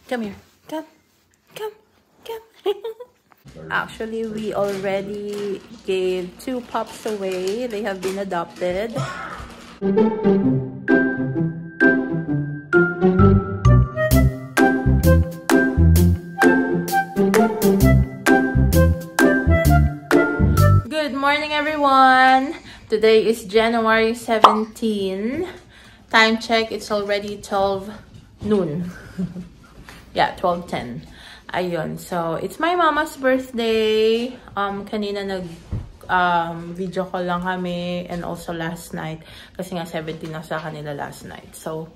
Come here. Come. Come. Come. Actually, we already gave 2 pups away. They have been adopted. Good morning, everyone. Today is January 17. Time check, it's already 12 noon. Yeah, 12:10. Ayun. So, it's my mama's birthday. Kanina video call lang kami, and also last night kasi nga 17 na sa kanila last night. So,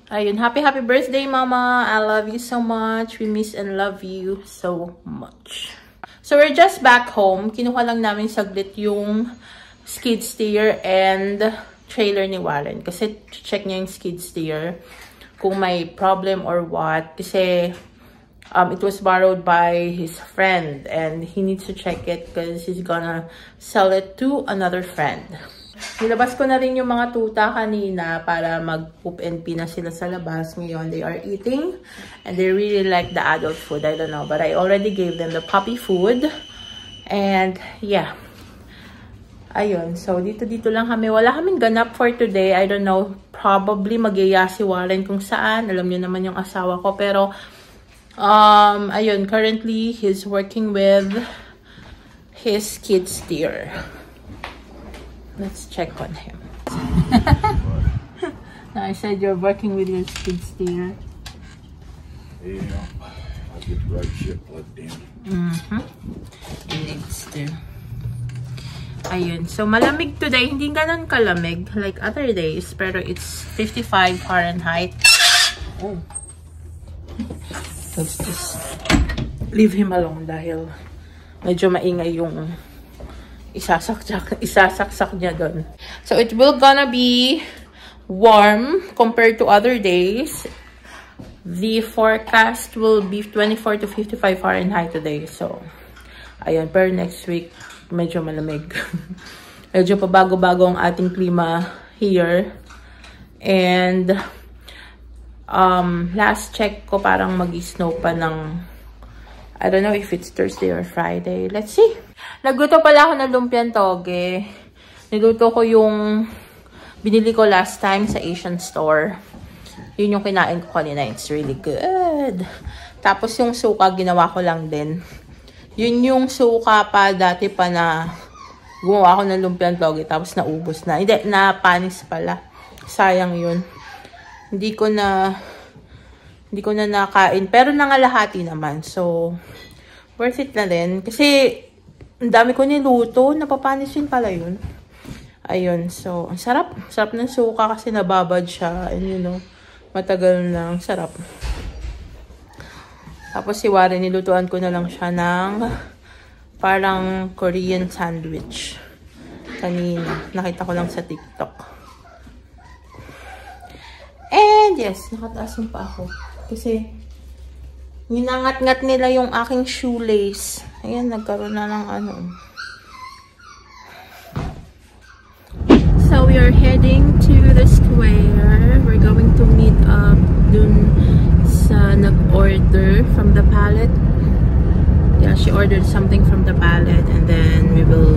ayun. Happy birthday, mama. I love you so much. We miss and love you so much. So, we're just back home. Kinuha lang namin saglit yung skid steer and trailer ni Warren. Kasi check niya yung skid steer kung may problem or what. Kasi it was borrowed by his friend and he needs to check it because he's gonna sell it to another friend. Nilabas ko na rin yung mga tuta kanina para mag-poop and pee na sila sa labas. Ngayon, they are eating and they really like the adult food. I don't know, but I already gave them the puppy food. And yeah. Ayun, so dito lang kami. Wala kaming ganap for today. I don't know, probably mag-iya si Warren kung saan. Alam niyo naman yung asawa ko. Pero, ayun, currently, he's working with his skid steer. Let's check on him. Now, I said you're working with your skid steer. Yeah, I'll get the right shit plugged in. It needs to. Ayun. So, malamig today. Hindi ganun kalamig like other days. Pero it's 55 Fahrenheit. Oh. Let's just leave him alone dahil medyo maingay yung isasaksak niya doon. So, it will gonna be warm compared to other days. The forecast will be 24 to 55 Fahrenheit today. So, ayun. Pero next week, medyo malamig. Medyo pabago-bago ang ating klima here. And last check ko parang mag-snow pa ng I don't know if it's Thursday or Friday. Let's see. Nagluto pala ako ng lumpiang toge. Niluto ko yung binili ko last time sa Asian store. Yun yung kinain ko kanina. It's really good. Tapos yung suka ginawa ko lang din. Yun yung suka pa dati pa na gumawa ako ng lumpiang toge tapos naubos na. Hindi, napanis pala. Sayang yun. Hindi ko na nakain. Pero nangalahati naman. So, worth it na din. Kasi, ang dami ko niluto. Napapanis yun pala yun. Ayun. So, ang sarap. Sarap ng suka kasi nababad siya. And you know, matagal na. Ang sarap. Tapos si Warren, nilutuan ko na lang siya ng parang Korean sandwich. Kanina. Nakita ko lang sa TikTok. And yes, nakataas yung pa ako. Kasi, ninangat-ngat nila yung aking shoelace. Ayan, nagkaroon na ng ano. So, we are heading to the square. We're going to meet up dun sa nag-order from the pallet. Yeah, she ordered something from the pallet and then we will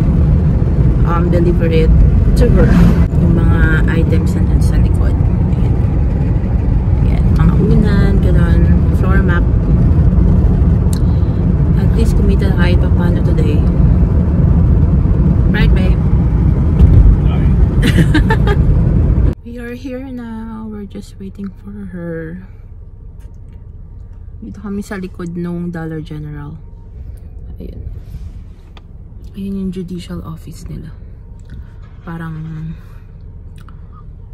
deliver it to her. Yung mga items nandun sa likod. Ayan. Ayan, mga unan, gano'n, floor map. At least kumita na kahit pa paano today. Right, babe? We are here now. We're just waiting for her. Dito kami sa likod nung Dollar General. Ayun. Ayun yung judicial office nila. Parang,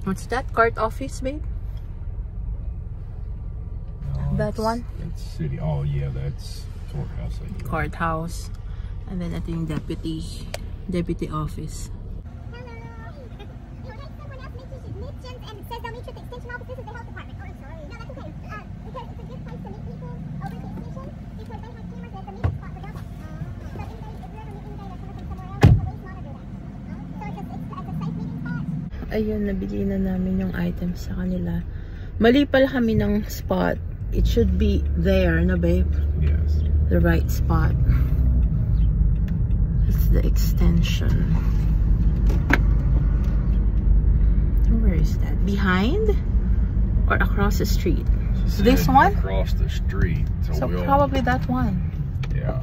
what's that? Court office, babe? No, that one? That's city. Oh, yeah, that's courthouse. Courthouse. And then ito yung deputy office. Ayun, nabili na namin yung items sa kanila. Mali pala kami ng spot. It should be there, no babe? Yes. The right spot. It's the extension. Where is that? Behind? Or across the street? This one? Across the street. So probably that one. Yeah.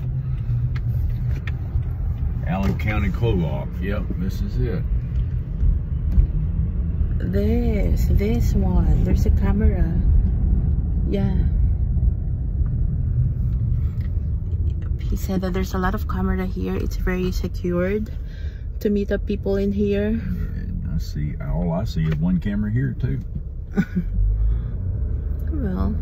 Allen County Co-op. Yep, this is it. This one. There's a camera. Yeah. He said that there's a lot of camera here. It's very secured to meet up people in here. And I see, all I see is one camera here too. Well,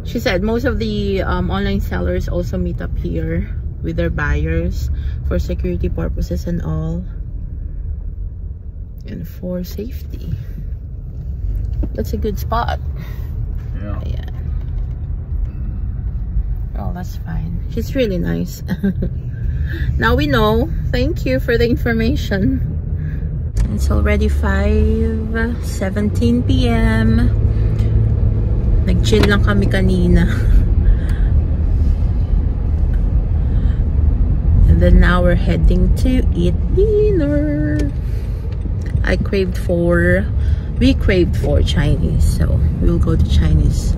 she said most of the online sellers also meet up here with their buyers for security purposes and all, and for safety. That's a good spot. Yeah. Yeah. Oh, that's fine. She's really nice. Now we know. Thank you for the information. It's already 5:17 p.m. Nag-chill lang kami kanina. And then now we're heading to eat dinner. We craved for Chinese, so we'll go to Chinese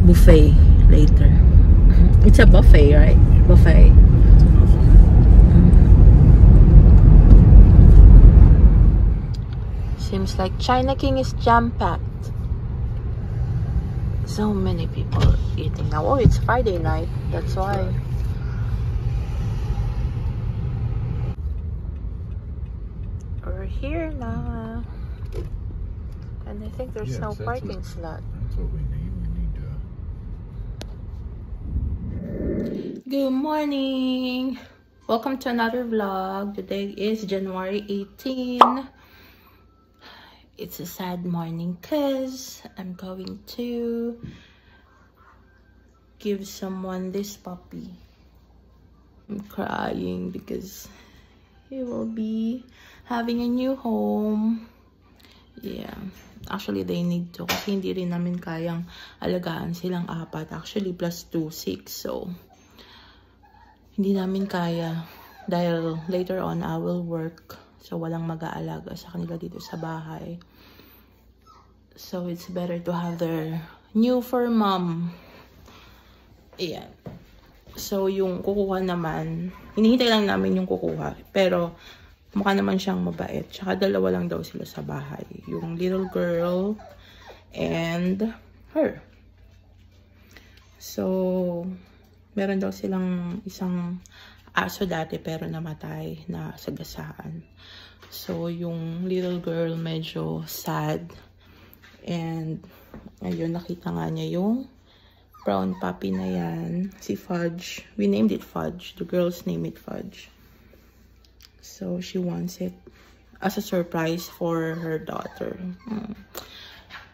buffet later. It's a buffet, right? Buffet. Seems like China King is jam-packed. So many people eating now. Oh, it's Friday night. That's why. We're here now. And I think there's no parking slot. That's what we need. Good morning. Welcome to another vlog. Today is January 18. It's a sad morning because I'm going to give someone this puppy. I'm crying because he will be having a new home. Yeah. Actually, they need to kasi hindi rin namin kayang alagaan silang apat. Actually, plus 2, 6. So, hindi namin kaya dahil later on I will work. So, walang mag-aalaga sa kanila dito sa bahay. So, it's better to have their new fur mom. Ayan. So, yung kukuha naman, hinihintay lang namin yung kukuha. Pero, mukha naman siyang mabait. Tsaka dalawa lang daw sila sa bahay. Yung little girl and her. So, meron daw silang isang aso dati pero namatay na sagasaan. So, yung little girl medyo sad. And, ayun, nakita nga niya yung brown puppy na yan. Si Fudge. We named it Fudge. The girls named it Fudge. So, she wants it as a surprise for her daughter.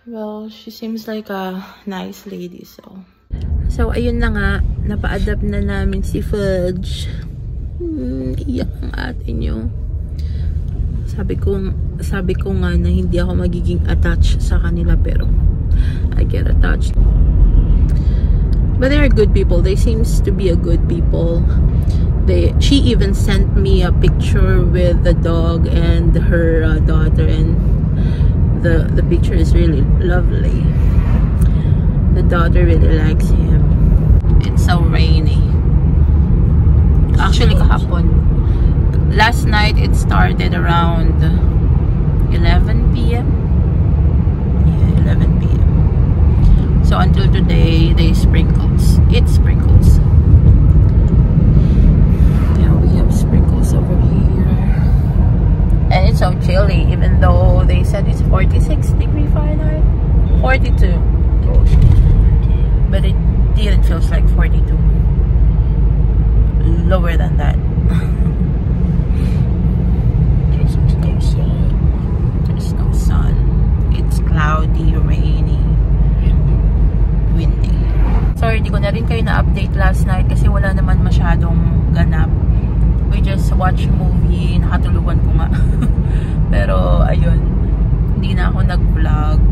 Well, she seems like a nice lady, so. So, ayun na nga. Napa-adapt na namin si Fudge. Iyak ang ate nyo. Sabi ko nga na hindi ako magiging attached sa kanila, pero I get attached. But they are good people. They seems to be a good people. She even sent me a picture with the dog and her daughter, and the picture is really lovely. The daughter really likes him. It's so rainy. Actually, kahapon. Last night, it started around 11 p.m. Yeah, 11 p.m. So, until today, it sprinkles. Yeah, we have sprinkles over here. And it's so chilly, even though they said it's 46 degrees Fahrenheit. 42. But it didn't feel like 42. Lower than that. Because there's no sun. There's no sun. It's cloudy, rainy, windy. Sorry, di ko na rin kayo na-update last night kasi wala naman masyadong ganap. We just watched movie. Nakatulugan ko nga. Pero, ayun. Hindi na ako nag-vlog.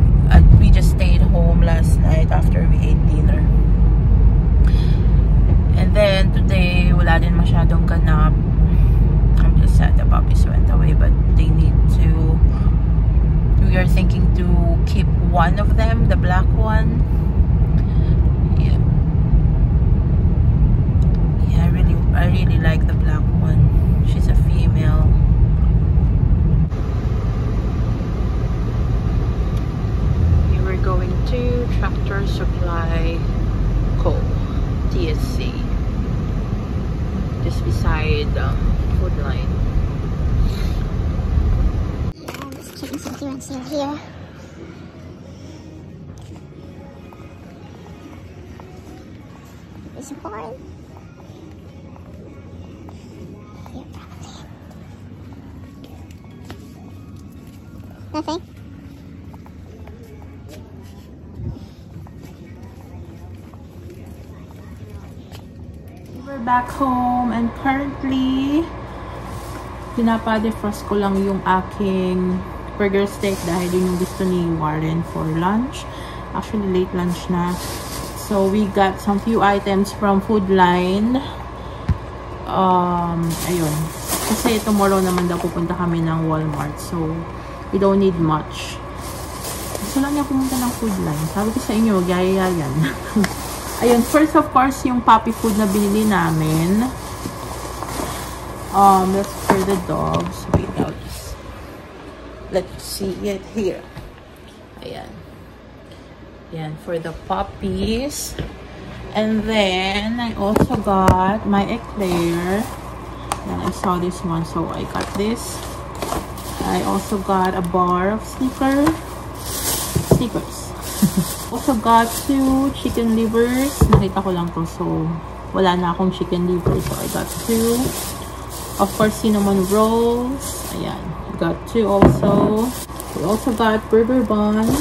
We just stayed home last night. keep one of them, the black one. Yeah. Yeah, I really like the black one. She's a female. We were going to Tractor Supply Co. TSC. Just beside Food Line. There's chickens here and here. There's one. Here, probably. Nothing. We're back home and currently pinapa-defrost ko lang yung aking burger steak dahil yun yung gusto ni Warren for lunch. Actually late lunch na. So we got some few items from Food Line. Ayun. Kasi tomorrow naman daw pupunta kami ng Walmart. So we don't need much. Gusto lang niya pumunta ng Food Line. Sabi ko sa inyo, yaya yan. Ayun, first of course, yung puppy food na binili namin. That's for the dogs. Wait, let's see it here. Ayan. Ayan, for the puppies. And then, I also got my eclair. And I saw this one, so I got this. I also got a bar of Snickers. Also got 2 chicken livers. Nakita ko lang to, so wala na akong chicken liver. So I got 2. Of course, cinnamon rolls. Ayan. I got 2 also. We also got burger buns.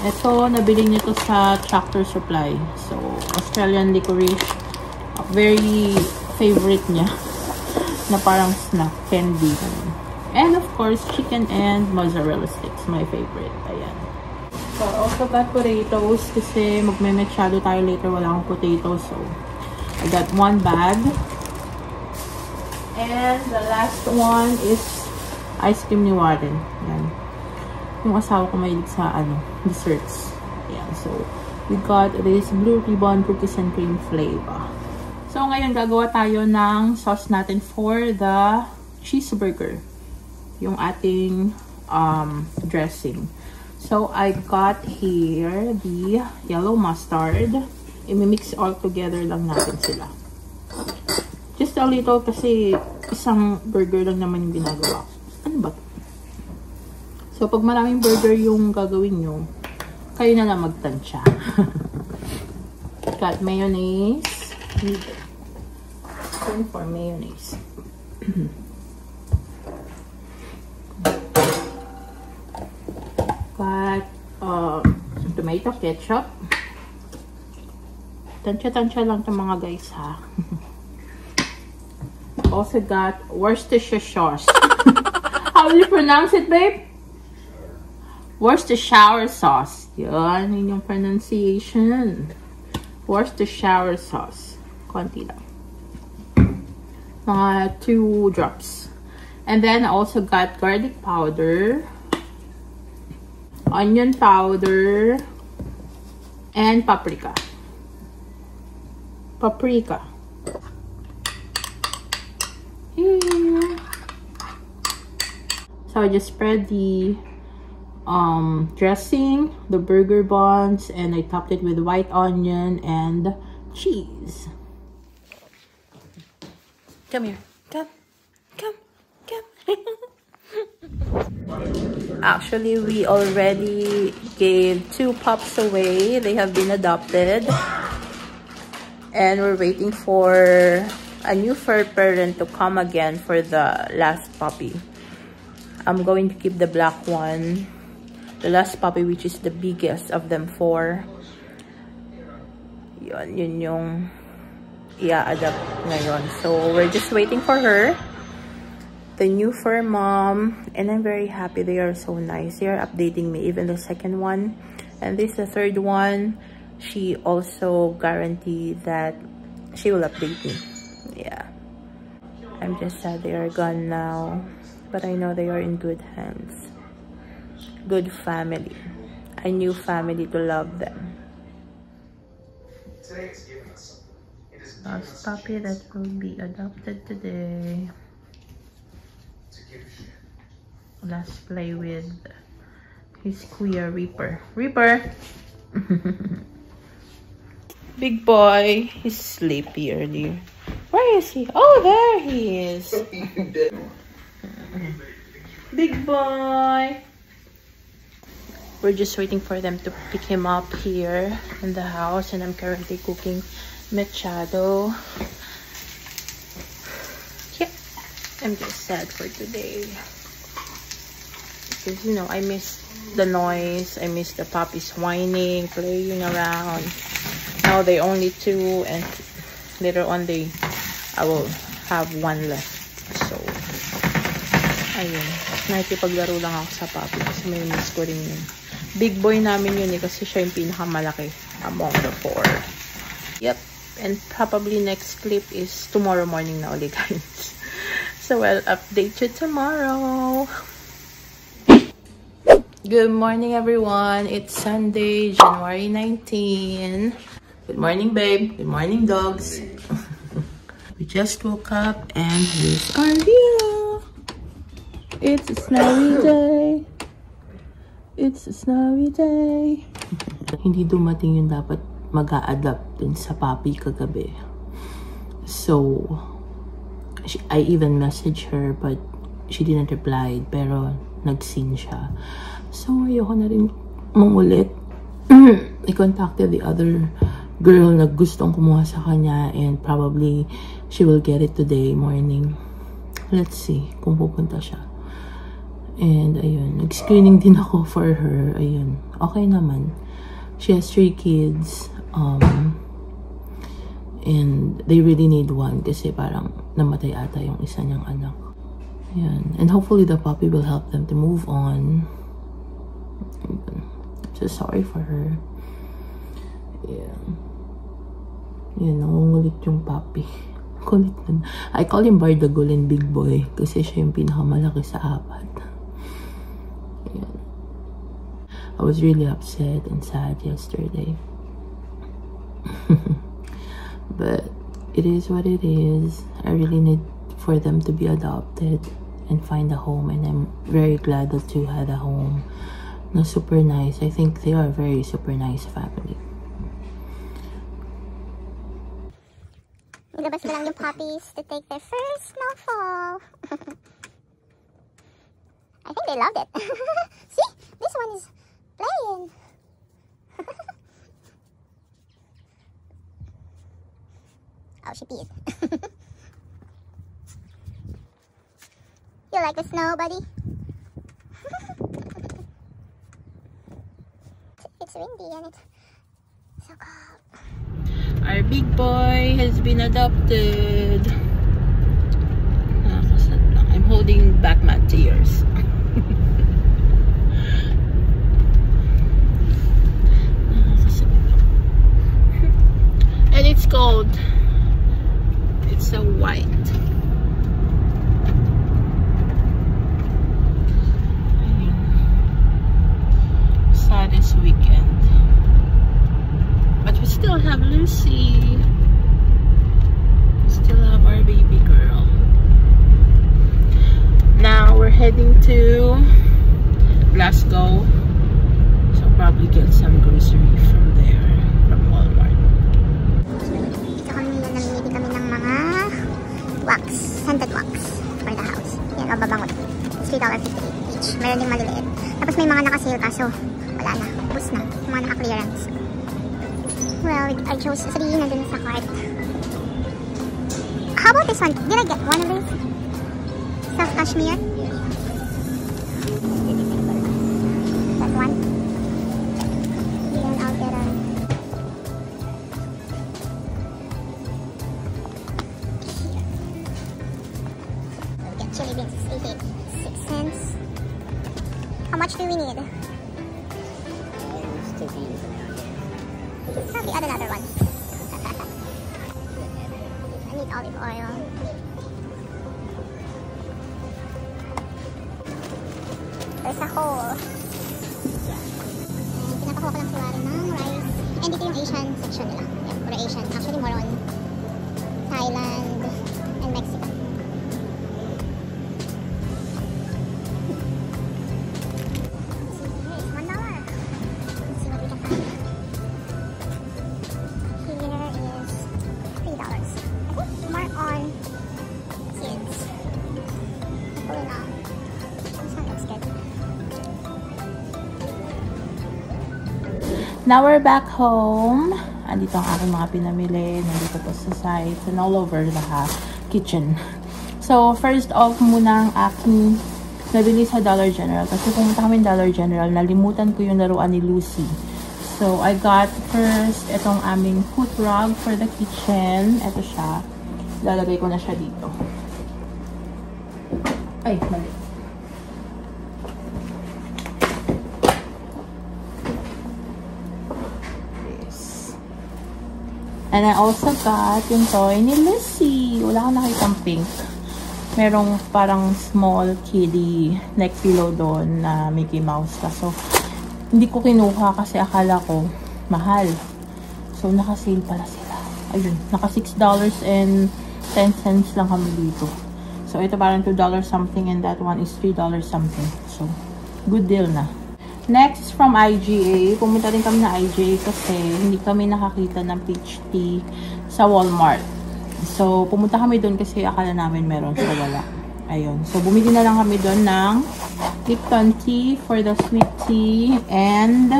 Ito, nabili nito sa Tractor Supply. So, Australian licorice. Very favorite niya. Na parang snack, candy. And of course, chicken and mozzarella sticks. My favorite. Ayan. So, I also got potatoes kasi magme-mechado tayo later. Wala akong potatoes. So, I got 1 bag. And the last one is ice cream ni Warren. Ayan. Yung asawa ko mahilig sa desserts. Ayan. So, we got this blue ribbon cookies and cream flavor. So, ngayon gagawa tayo ng sauce natin for the cheeseburger. Yung ating dressing. So, I got here the yellow mustard. I-mix all together lang natin sila. Just a little kasi isang burger lang naman yung ginagawa. Ano ba? So, pag maraming burger yung gagawin nyo, kayo na lang magtansya. Got mayonnaise. Turn for mayonnaise. Got tomato ketchup. Tansya-tansya lang itong mga guys, ha. Also got Worcestershire sauce. How do you pronounce it, babe? Worcestershire sauce. Yan, yun yung pronunciation. Worcestershire sauce. Konti lang. Mga 2 drops. And then I also got garlic powder, onion powder, and paprika. Here. So I just spread the dressing, the burger buns, and I topped it with white onion and cheese. Come here. Come. Actually, we already gave 2 pups away. They have been adopted. And we're waiting for a new fur parent to come again for the last puppy. I'm going to keep the black one. The last puppy, which is the biggest of them 4. Yun yung i-adapt ngayon. So, we're just waiting for her. The new fur mom. And I'm very happy. They are so nice. They are updating me. Even the second one. And this is the third one. She also guaranteed that she will update me. Yeah. I'm just sad they are gone now. But I know they are in good hands. good family. A new family to love them. Last puppy that will be adopted today. Let's play with his Kuya Reaper. Reaper! Big boy. He's sleepy earlier. Where is he? Oh, there he is. Big boy. We're just waiting for them to pick him up here in the house, and I'm currently cooking mechado. Yeah, I'm just sad for today because, you know, I miss the noise. I miss the puppies whining, playing around. Now they're only 2, and later on I will have 1 left. So ayun, nakikipaglaro lang ako sa puppy kasi may miss ko rin yun. Big boy namin yun kasi siya yung pinakamalaki among the 4. Yep, and probably next clip is tomorrow morning na ulit, guys. So I'll update you tomorrow. Good morning, everyone. It's Sunday, January 19. Good morning, babe. Good morning, dogs. We just woke up and here's our view. It's a snowy day. It's a snowy day. Hindi dumating yung dapat mag-a-adapt dun sa puppy kagabi. So, I even messaged her but she didn't reply. Pero nag-seen siya. So, ayoko na rin mangulit. I contacted the other girl na gustong kumuha sa kanya and probably she will get it today morning. Let's see kung pupunta siya. And ayun, nag-screening din ako for her. Ayun, okay naman. She has 3 kids. And they really need 1 kasi parang namatay ata yung isa niyang anak. Ayun. And hopefully the puppy will help them to move on. I'm so sorry for her. Yeah. Yun, nangungulit yung puppy. Kulit nun. I call him Bardagol Big Boy kasi siya yung pinakamalaki sa 4. Yun. I was really upset and sad yesterday. But it is what it is. I really need for them to be adopted and find a home, and I'm very glad that you had a home. Na super nice. I think they are a very super nice family. Nilabas ko lang yung puppies to take their first snowfall. I think they loved it. See? This one is playing. Oh, she peed. You like the snow, buddy? It's windy and it's so cold. Our big boy has been adopted. I'm holding back my tears. And it's cold. It's so white. Saddest weekend. But we still have Lucy. We still have our baby girl. Now we're heading to Glasgow. So probably get some grocery from there, from Walmart. Dito kami namimili kami ng mga wax, scented wax for the house. Yan, o babangot. It's $3.50 each. Meron din maliliit. Tapos may mga naka-sale kaso wala na. Ubus na. Mga naka-clearance. Well, I chose 3 na dun sa cart. How about this one? Did I get one of these? Soft cashmere? That one? Then I'll get a... I'll get chili beans. It's 86 cents. How much do we need? Probably add another one. I need olive oil. There's a hole. Nakakuha ko lang si Wari ng rice. And dito yung Asian section nila. Yeah, puro Asian. Actually, more on Thailand and Mexico. Now we're back home. Andito ang aking mga pinamili. Nandito po sa site and all over the kitchen. So, first off muna ang aking nabili sa Dollar General. Kasi pumunta kami Dollar General, nalimutan ko yung laruan ni Lucy. So, I got first itong aming foot rug for the kitchen. Ito siya. Lalagay ko na siya dito. Ay, mali. And I also got yung toy ni Lucy. Wala akong nakitang pink. Merong parang small kiddie neck pillow doon na Mickey Mouse. So, hindi ko kinuha kasi akala ko mahal. So, naka-sale pala sila. Ayun, naka $6.10 lang kami dito. So, ito parang $2 something and that one is $3 something. So, good deal na. Next, from IGA. Pumunta rin kami na IGA kasi hindi kami nakakita ng peach tea sa Walmart. So, pumunta kami doon kasi akala namin meron. So, wala. Ayun. So, bumili na lang kami doon ng Lipton tea for the sweet tea and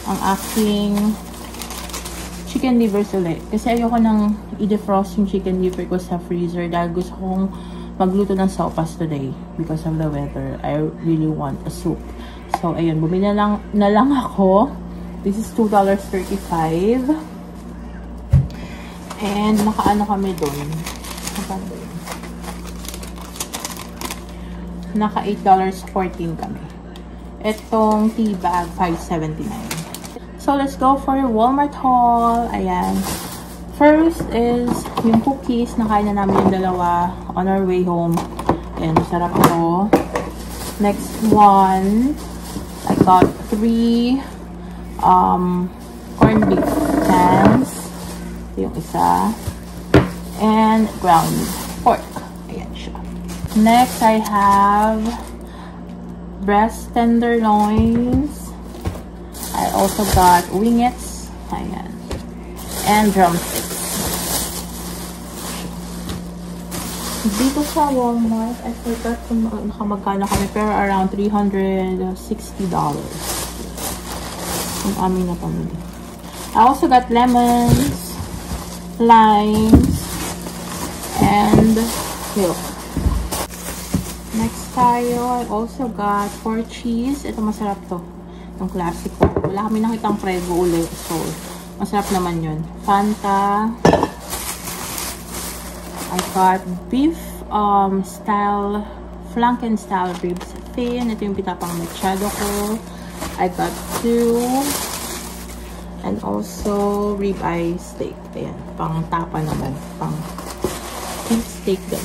ang aking chicken livers ulit. Kasi ayoko nang i-defrost yung chicken liver ko sa freezer dahil gusto kong magluto ng sopas today because of the weather. I really want a soup. So, ayun, bumili na lang ako. This is $2.35. And, nakaano kami doon. Naka $8.14 kami. Itong tea bag, $5.79. So, let's go for Walmart haul. Ayan. First is yung cookies. Nakain na namin yung dalawa on our way home. Ayan, sarap to. Next one, I got 3 corned beef cans. Yung isa. And ground pork. Ayan siya. Next, I have breast tenderloins. I also got wingets. Ayan. And drumsticks. Dito sa Walmart, I forgot kung nakamagkano kami, pero around $360 yung aming napamili. I also got lemons, limes, and milk. Next tayo, I also got 4 cheese. Ito masarap to. Yung classico. Wala kami nakitang Prego ulit. So, masarap naman yun. Fanta. I got beef style, flanken style ribs thin. Ito yung pitapang machado ko. I got 2. And also ribeye steak. Ayan, pang tapa naman. Pang steak din.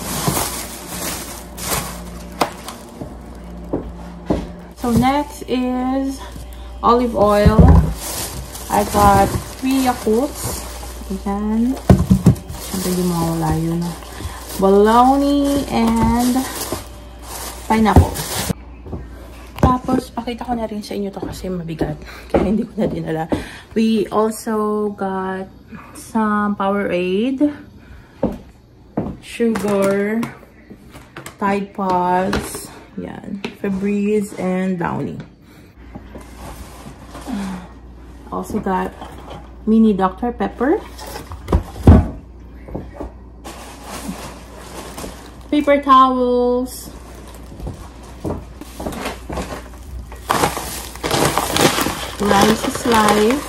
So next is olive oil. I got 3 Yakults. Ayan. Hindi mawala yun. Bologna and pineapple. Tapos, pakita ko na rin sa inyo to kasi mabigat. Kaya hindi ko na dinala. We also got some Powerade, sugar, Tide Pods, yan, Febreze, and Downy. Also got mini Dr. Pepper, paper towels, rice slice,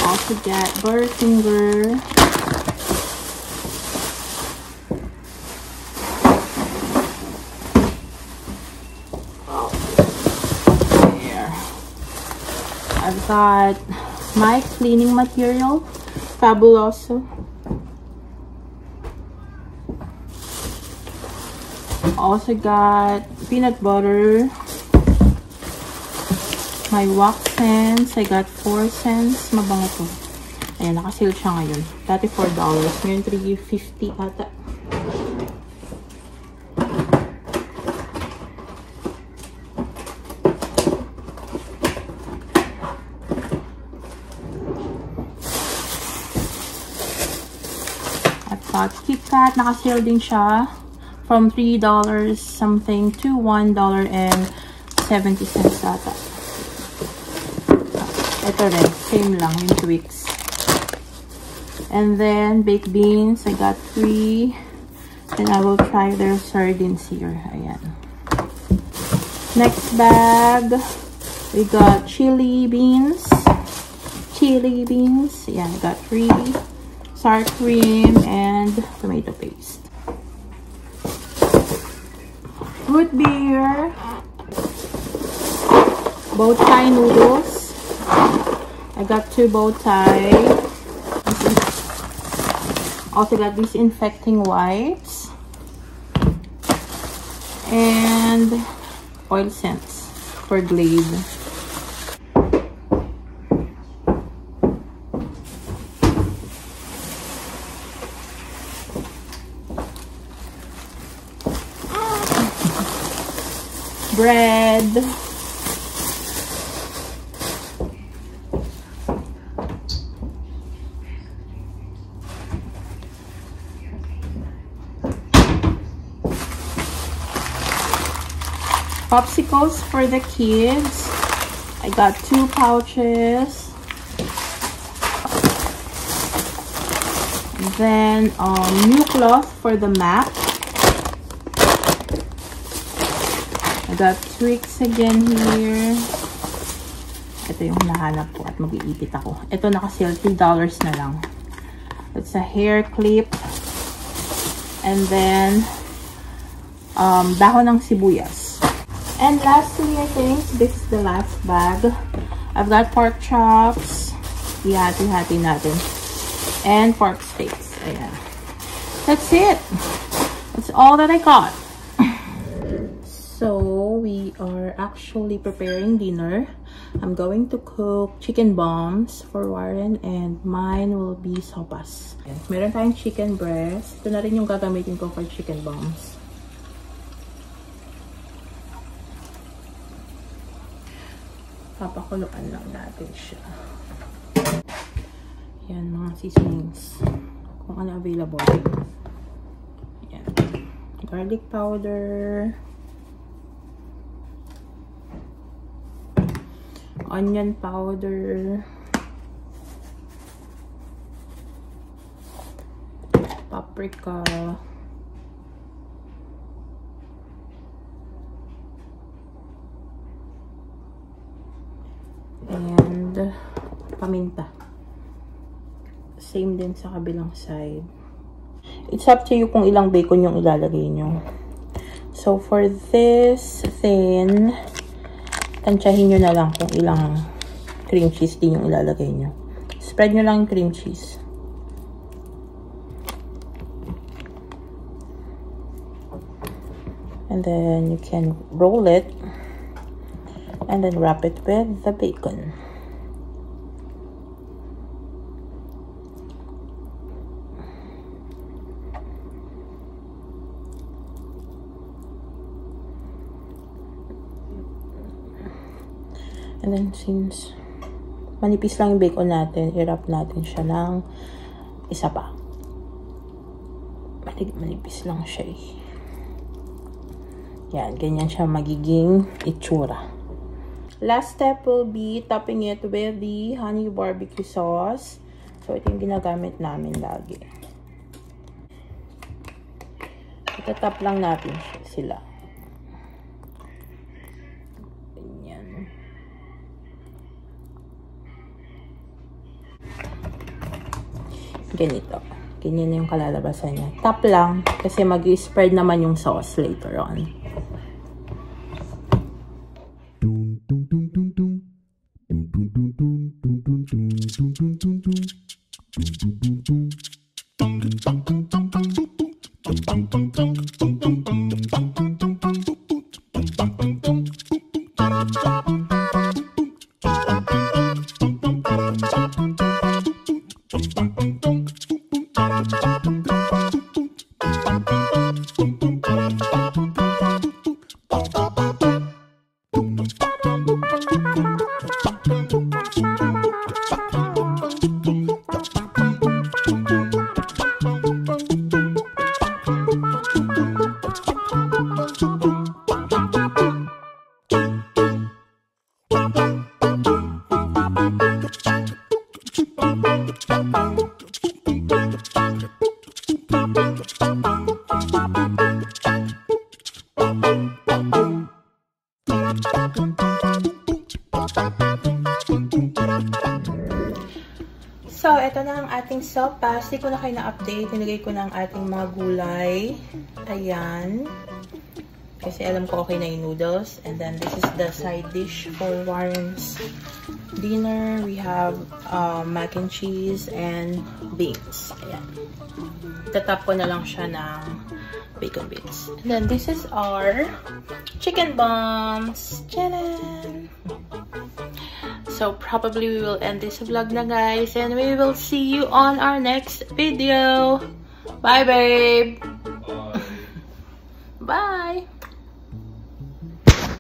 also get Butterfinger, there. I've got my cleaning material, Fabuloso. Also got peanut butter, My wax scents, I got 4 cents. Mabango to. Ayan, naka-sale siya ngayon. Dati $4. Ngayon $3.50 ata. At KitKat, naka-sale din siya. From $3 something to $1.70 ata. Ito rin, same lang, yung Twix. And then, baked beans, I got 3. Then I will try their sardines here. Ayan. Next bag, we got chili beans. Chili beans, yeah, I got 3. Sour cream and tomato paste. Root beer. Bow tie noodles. I got 2 bow tie. Also got disinfecting wipes. And oil scents for Glade. Bread. Popsicles for the kids. I got 2 pouches. Then new cloth for the mat. I got Twix again here. Ito yung nahanap ko at mag-iipit ako. Ito naka-sale, $3 na lang. It's a hair clip. And then, dahon ng sibuyas. And lastly, I think, this is the last bag. I've got pork chops. Ihati-hati natin. And pork steaks. Ayan. That's it. That's all that I got. So, we are actually preparing dinner. I'm going to cook chicken bombs for Warren and mine will be sopas. Meron tayong chicken breast. Ito na rin yung gagamitin ko for chicken bombs. Papakuluan lang natin siya. Yan, mga seasonings. Kung ano available. Yan. Garlic powder. Onion powder, paprika, and paminta. Same din sa kabilang side. It's up to you kung ilang bacon yung ilalagay nyo. So for this thin, tansyahin nyo na lang kung ilang cream cheese din yung ilalagay nyo. Spread nyo lang yung cream cheese. And then you can roll it. And then wrap it with the bacon. And then, since manipis lang yung bacon natin, i-wrap natin siya ng isa pa. Manipis lang siya eh. Yan, ganyan siya magiging itsura. Last step will be topping it with the honey barbecue sauce. So, ito yung ginagamit namin lagi. Itatap lang natin sila. Ganito. Ganyan na yung kalalabasan niya. Tap lang kasi mag-spread naman yung sauce later on. So, ito na ang ating sopas. Hindi ko na kayo na-update. Nilagay ko na ang ating mga gulay. Ayan. Kasi alam ko okay na yung noodles. And then, this is the side dish for Warren's dinner. We have mac and cheese and beans. Ayan. Tatap ko na lang siya ng bacon bits. And then, this is our chicken bombs. Tcharam! So, probably we will end this vlog na, guys. And we will see you on our next video. Bye, babe!